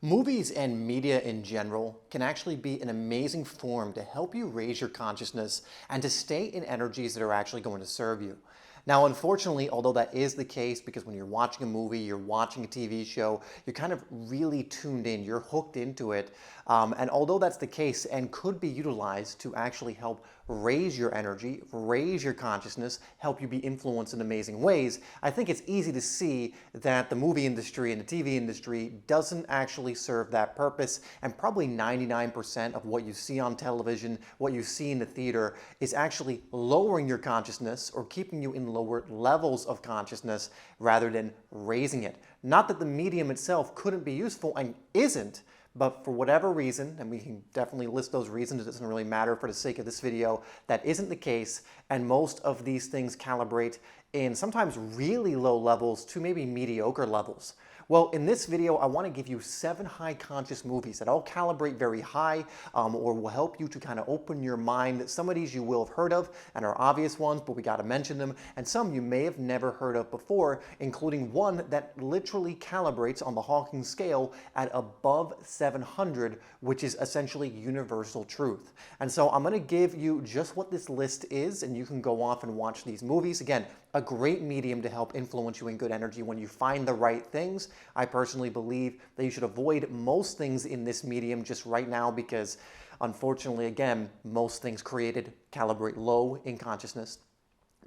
Movies and media in general can actually be an amazing form to help you raise your consciousness and to stay in energies that are actually going to serve you. Now, unfortunately, although that is the case, because when you're watching a movie, you're watching a TV show, you're kind of really tuned in, you're hooked into it. And although that's the case and could be utilized to actually help raise your energy, raise your consciousness, help you be influenced in amazing ways, I think it's easy to see that the movie industry and the TV industry doesn't actually serve that purpose. And probably 99% of what you see on television, what you see in the theater, is actually lowering your consciousness or keeping you in lower levels of consciousness rather than raising it. Not that the medium itself couldn't be useful and isn't, but for whatever reason, and we can definitely list those reasons, it doesn't really matter for the sake of this video, that isn't the case, and most of these things calibrate in sometimes really low levels to maybe mediocre levels. Well, in this video, I want to give you 7 high conscious movies that all calibrate very high or will help you to kind of open your mind. Some of these you will have heard of and are obvious ones, but we got to mention them. And some you may have never heard of before, including one that literally calibrates on the Hawking scale at above 700, which is essentially universal truth. And so I'm going to give you just what this list is, and you can go off and watch these movies. Again, a great medium to help influence you in good energy when you find the right things. I personally believe that you should avoid most things in this medium just right now because, unfortunately, again, most things created calibrate low in consciousness.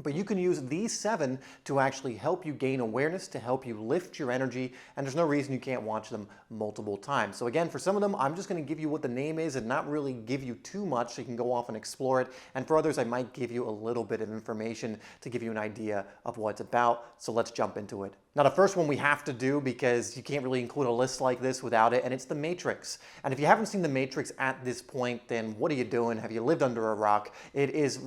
But you can use these 7 to actually help you gain awareness, to help you lift your energy, and there's no reason you can't watch them multiple times. So again, for some of them, I'm just going to give you what the name is and not really give you too much so you can go off and explore it. And for others, I might give you a little bit of information to give you an idea of what it's about. So let's jump into it. Now, the first one we have to do because you can't really include a list like this without it, and it's The Matrix. And if you haven't seen The Matrix at this point, then what are you doing? Have you lived under a rock? It is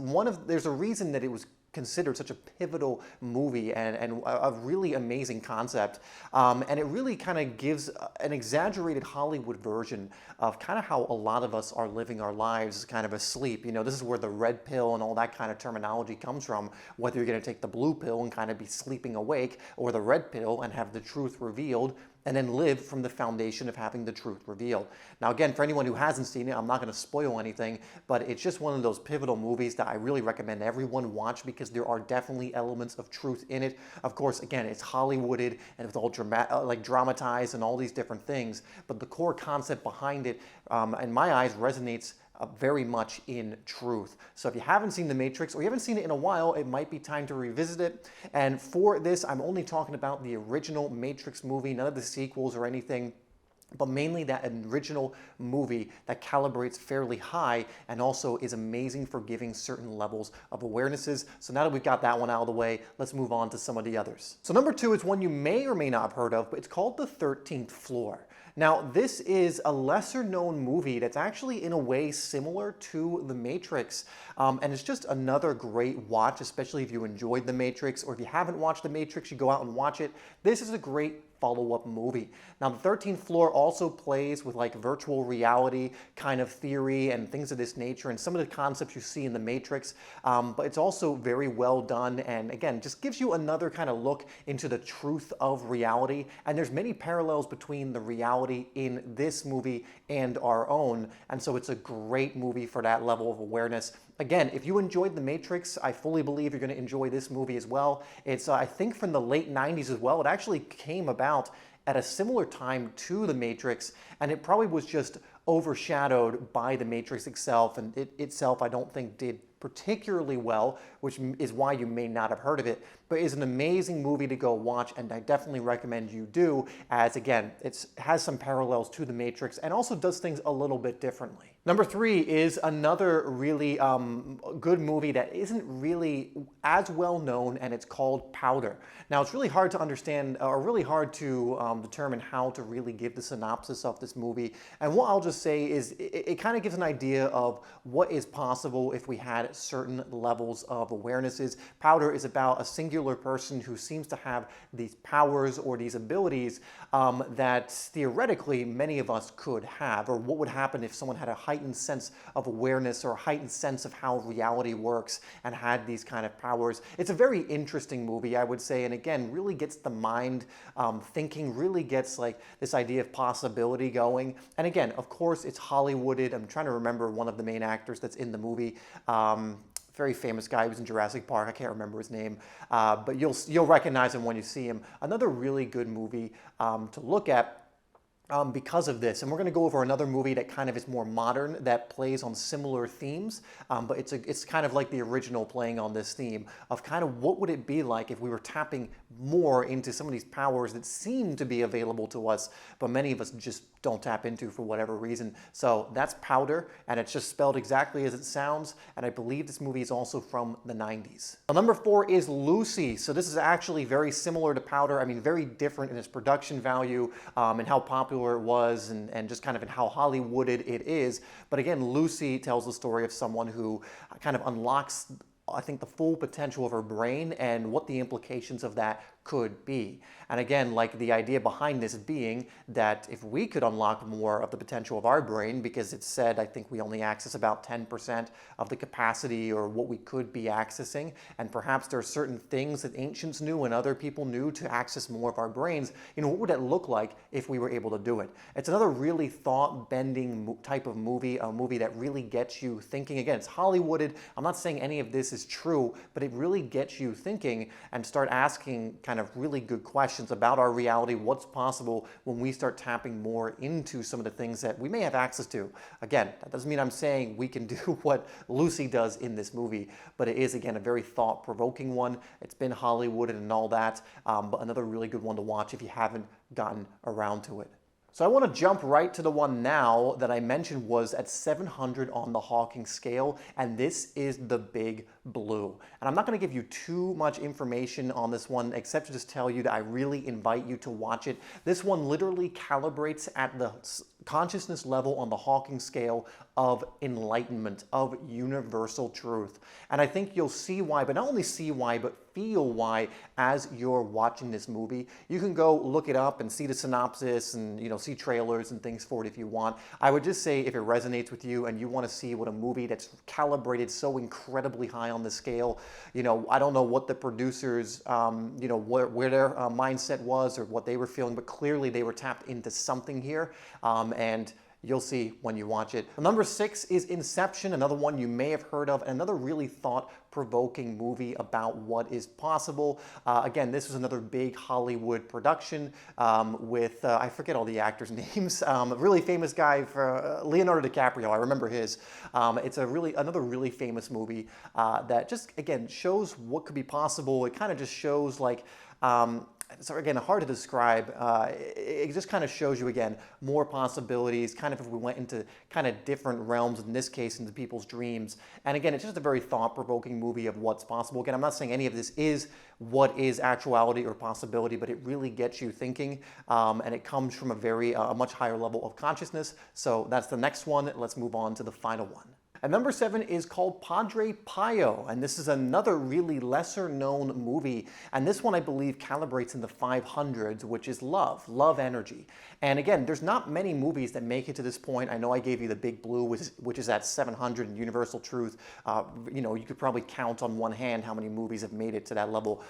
there's a reason that it was considered such a pivotal movie and a really amazing concept. And it really kind of gives an exaggerated Hollywood version of kind of how a lot of us are living our lives kind of asleep. You know, this is where the red pill and all that kind of terminology comes from, whether you're going to take the blue pill and kind of be sleeping awake or the red pill and have the truth revealed and then live from the foundation of having the truth revealed. Now again, for anyone who hasn't seen it, I'm not going to spoil anything, but it's just one of those pivotal movies that I really recommend everyone watch because there are definitely elements of truth in it. Of course, again, it's Hollywooded and it's all dramatized and all these different things, but the core concept behind it, in my eyes, resonates very much in truth. So if you haven't seen The Matrix or you haven't seen it in a while, it might be time to revisit it. And for this, I'm only talking about the original Matrix movie, none of the sequels or anything, but mainly that original movie that calibrates fairly high and also is amazing for giving certain levels of awarenesses. So now that we've got that one out of the way, let's move on to some of the others. So number 2 is one you may or may not have heard of, but it's called The 13th Floor. Now, this is a lesser known movie that's actually in a way similar to The Matrix. And it's just another great watch, especially if you enjoyed The Matrix, or if you haven't watched The Matrix, you go out and watch it. This is a great follow-up movie. Now, The 13th Floor also plays with like virtual reality kind of theory and things of this nature and some of the concepts you see in The Matrix, but it's also very well done and again, just gives you another kind of look into the truth of reality. And there's many parallels between the reality in this movie and our own. And so it's a great movie for that level of awareness. Again, if you enjoyed The Matrix, I fully believe you're going to enjoy this movie as well. It's, I think, from the late 90s as well. It actually came about at a similar time to The Matrix, and it probably was just overshadowed by The Matrix itself, and it itself I don't think did particularly well, which is why you may not have heard of it, but is an amazing movie to go watch, and I definitely recommend you do, as again, it has some parallels to The Matrix and also does things a little bit differently. Number 3 is another really good movie that isn't really as well known, and it's called Powder. Now, it's really hard to understand, or really hard to determine how to really give the synopsis of this movie, and what I'll just say is it kind of gives an idea of what is possible if we had had certain levels of awarenesses. Powder is about a singular person who seems to have these powers or these abilities that theoretically many of us could have, or what would happen if someone had a heightened sense of awareness or a heightened sense of how reality works and had these kind of powers. It's a very interesting movie, I would say, and again, really gets the mind thinking, really gets like this idea of possibility going. And again, of course, it's Hollywooded. I'm trying to remember one of the main actors that's in the movie. Very famous guy who was in Jurassic Park. I can't remember his name, but you'll recognize him when you see him. Another really good movie to look at because of this. And we're going to go over another movie that kind of is more modern, that plays on similar themes, but it's kind of like the original playing on this theme of kind of what would it be like if we were tapping more into some of these powers that seem to be available to us, but many of us just don't tap into for whatever reason. So that's Powder, and it's just spelled exactly as it sounds, and I believe this movie is also from the 90s. Well, number 4 is Lucy. So this is actually very similar to Powder. I mean, very different in its production value and how popular it was, and just kind of in how Hollywooded it is. But again, Lucy tells the story of someone who kind of unlocks, I think, the full potential of her brain and what the implications of that could be. And again, like the idea behind this being that if we could unlock more of the potential of our brain, because it's said, I think we only access about 10% of the capacity or what we could be accessing, and perhaps there are certain things that ancients knew and other people knew to access more of our brains, you know, what would it look like if we were able to do it? It's another really thought-bending type of movie, a movie that really gets you thinking. Again, it's Hollywooded. I'm not saying any of this is true, but it really gets you thinking and start asking kind of really good questions about our reality, what's possible when we start tapping more into some of the things that we may have access to. Again, that doesn't mean I'm saying we can do what Lucy does in this movie, but it is, again, a very thought-provoking one. It's been Hollywood and all that, but another really good one to watch if you haven't gotten around to it. So I want to jump right to the one now that I mentioned was at 700 on the Hawking scale, and this is The Big Blue. And I'm not going to give you too much information on this one, except to just tell you that I really invite you to watch it. This one literally calibrates at the consciousness level on the Hawking scale of enlightenment, of universal truth. And I think you'll see why, but not only see why, but feel why as you're watching this movie. You can go look it up and see the synopsis and, you know, see trailers and things for it if you want. I would just say if it resonates with you and you want to see what a movie that's calibrated so incredibly high on the scale, you know, I don't know what the producers, you know, where their mindset was or what they were feeling, but clearly they were tapped into something here, and you'll see when you watch it. Number 6 is Inception, another one you may have heard of, and another really thought-provoking movie about what is possible. Again, this was another big Hollywood production with, I forget all the actors' names, a really famous guy, for Leonardo DiCaprio, I remember his. It's another really famous movie that just, again, shows what could be possible. It kind of just shows like, so again, hard to describe. It just kind of shows you, again, more possibilities, kind of if we went into kind of different realms, in this case, into people's dreams. And again, it's just a very thought-provoking movie of what's possible. Again, I'm not saying any of this is what is actuality or possibility, but it really gets you thinking, and it comes from a much higher level of consciousness. So that's the next one. Let's move on to the final one. And number 7 is called Padre Pio, and this is another really lesser known movie, and this one I believe calibrates in the 500s, which is love energy. And again, there's not many movies that make it to this point. I know I gave you The Big Blue, which is at 700 in Universal Truth. You know, you could probably count on one hand how many movies have made it to that level,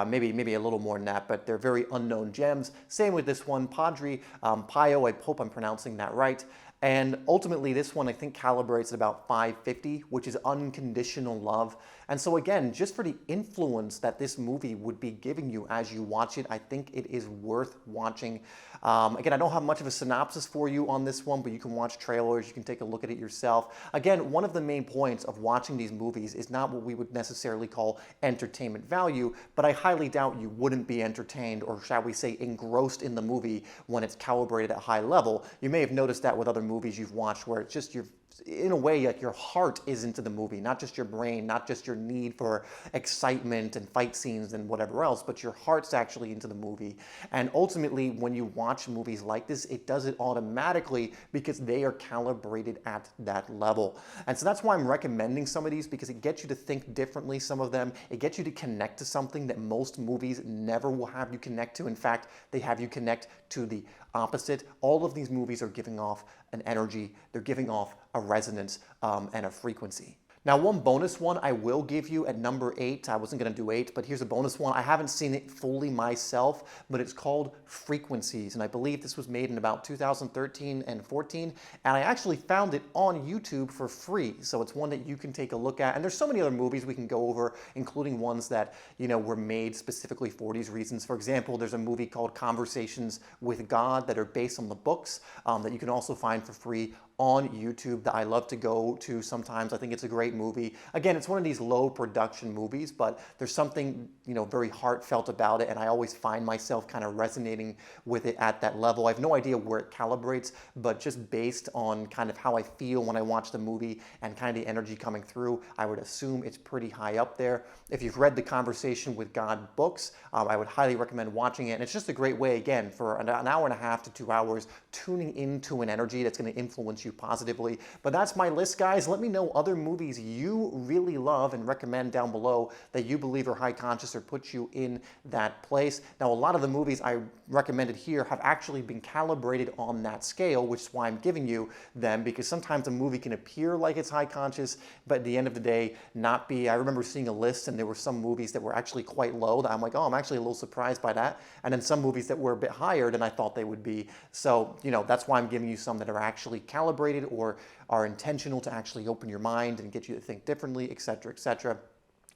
maybe a little more than that, but they're very unknown gems. Same with this one, Padre Pio, I hope I'm pronouncing that right. And ultimately, this one I think calibrates at about 550, which is unconditional love. And so again, just for the influence that this movie would be giving you as you watch it, I think it is worth watching. Again, I don't have much of a synopsis for you on this one, but you can watch trailers, you can take a look at it yourself. Again, one of the main points of watching these movies is not what we would necessarily call entertainment value, but I highly doubt you wouldn't be entertained, or shall we say engrossed in the movie when it's calibrated at a high level. You may have noticed that with other movies you've watched where it's just you're in a way, like your heart is into the movie, not just your brain, not just your need for excitement and fight scenes and whatever else, but your heart's actually into the movie. And ultimately, when you watch movies like this, it does it automatically because they are calibrated at that level. And so that's why I'm recommending some of these, because it gets you to think differently, some of them. It gets you to connect to something that most movies never will have you connect to. In fact, they have you connect to the opposite. All of these movies are giving off an energy, they're giving off a resonance and a frequency. Now, one bonus one I will give you at number 8. I wasn't going to do 8, but here's a bonus one. I haven't seen it fully myself, but it's called Frequencies. And I believe this was made in about 2013 and 14. And I actually found it on YouTube for free. So it's one that you can take a look at. And there's so many other movies we can go over, including ones that, were made specifically for these reasons. For example, there's a movie called Conversations with God that are based on the books that you can also find for free on YouTube that I love to go to sometimes. I think it's a great movie. Again, it's one of these low production movies, but there's something, very heartfelt about it, and I always find myself kind of resonating with it at that level. I have no idea where it calibrates, but just based on kind of how I feel when I watch the movie and kind of the energy coming through, I would assume it's pretty high up there. If you've read the Conversation with God books, I would highly recommend watching it. And it's just a great way, again, for an hour and a half to 2 hours, tuning into an energy that's going to influence you positively. But that's my list, guys. Let me know other movies you really love and recommend down below that you believe are high conscious or put you in that place. Now, a lot of the movies I recommended here have actually been calibrated on that scale, which is why I'm giving you them, because sometimes a movie can appear like it's high conscious, but at the end of the day, not be. I remember seeing a list and there were some movies that were actually quite low that I'm like, oh, I'm actually a little surprised by that. And then some movies that were a bit higher than I thought they would be. So, that's why I'm giving you some that are actually calibrated or are intentional to actually open your mind and get you to think differently, etc., etc.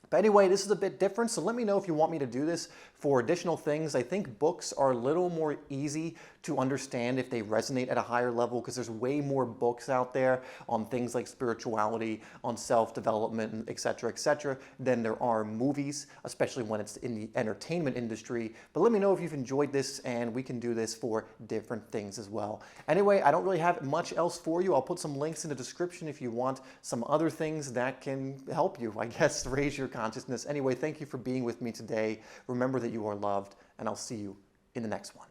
But anyway, this is a bit different, so let me know if you want me to do this for additional things. I think books are a little more easy to understand if they resonate at a higher level, because there's way more books out there on things like spirituality, on self-development, etc., than there are movies, especially when it's in the entertainment industry. But let me know if you've enjoyed this, and we can do this for different things as well. Anyway, I don't really have much else for you. I'll put some links in the description if you want some other things that can help you, I guess, raise your consciousness. Anyway, thank you for being with me today. Remember that you are loved, and I'll see you in the next one.